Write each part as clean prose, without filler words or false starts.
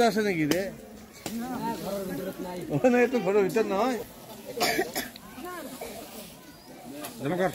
আছে নাকি রে ওখানে তো ঘরের ভিতর নয় জনকর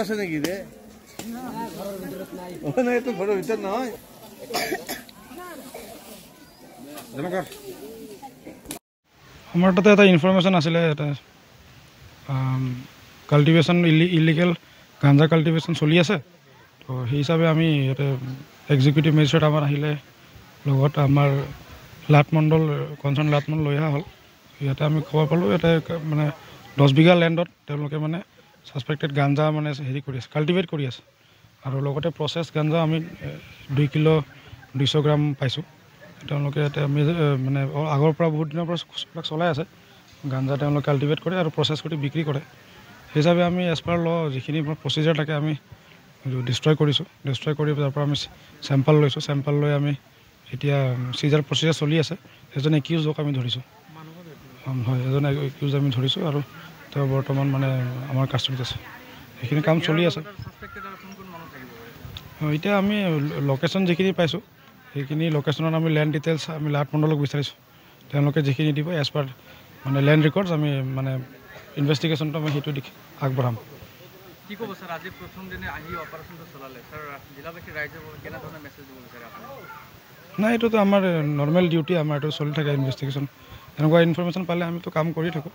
আছে নাকি রে ওখানে তো ঘরের ভিতর নয় আমার তাতে এটা ইনফরমেশন আছিলে এটা কাল্টিভেশ্যন ইলিগেল গাঞ্জা কাল্টিভেশ্যন চলি আছে তো সেই হিচাপে আমি ইয়াতে এক্সিকিউটিভ মেজিষ্ট্ৰেট আমাৰ আহিলে লগত আমাৰ লাটমণ্ডল কনচাৰ্ণ লাটমণ্ডল লৈ অহা হ'ল ইয়াতে আমি খবৰ পালোঁ ইয়াতে মানে 10 বিঘা লেণ্ডত তেওঁলোকে মানে ছাছপেক্টেড গাঞ্জা মানে হেৰি কৰি আছে কাল্টিভেট কৰি আছে আৰু লগতে প্ৰচেছ গাঞ্জা আমি 2 কিলো 200 গ্ৰাম পাইছোঁ তেওঁলোকে ইয়াতে আমি মানে আগৰ পৰা বহুত দিনৰ পৰা চলাই আছে গাঞ্জা তেওঁলোকে কাল্টিভেট কৰে আৰু প্ৰচেছ কৰি বিক্ৰী কৰে সেই হিচাপে আমি এজ পাৰ ল যিখিনি প্ৰচিজাৰ থাকে আমি ডিষ্ট্ৰয় কৰিছোঁ ডিষ্ট্ৰয় কৰি তাৰ পৰা আমি চেম্পল লৈছোঁ চেম্পল লৈ আমি এতিয়া চিজাৰ প্ৰচিজাৰ চলি আছে এজন একিউজক আমি ধৰিছোঁ হয় এজন একিউজ আমি ধৰিছোঁ আৰু তেওঁ বৰ্তমান মানে আমাৰ কাষ্টডিত আছে সেইখিনি কাম চলি আছে এতিয়া আমি লোকেশ্যন যিখিনি পাইছোঁ সেইখিনি লোকেশ্যনত আমি লেণ্ড ডিটেইলছ আমি লাটমণ্ডলক বিচাৰিছোঁ তেওঁলোকে যিখিনি দিব এজ পাৰ মানে লেণ্ড ৰেকৰ্ডছ আমি মানে ইনভেষ্টিগেশ্যনটো আমি সেইটো দিশ আগবঢ়াম কি ক'ব স্যাৰ আজি প্ৰথম দিনে আহি অপাৰেশ্যনটো চলালে স্যাৰ জিলাবাসী ৰাইজে কেনেধৰণে মেছেজ দিব বিচাৰে আপুনি নাই এইটোতো আমাৰ নৰ্মেল ডিউটি আমাৰ এইটো চলি থাকে ইনভেষ্টিগেশ্যন এনেকুৱা ইনফৰমেশ্যন পালে আমিতো কাম কৰি থাকোঁ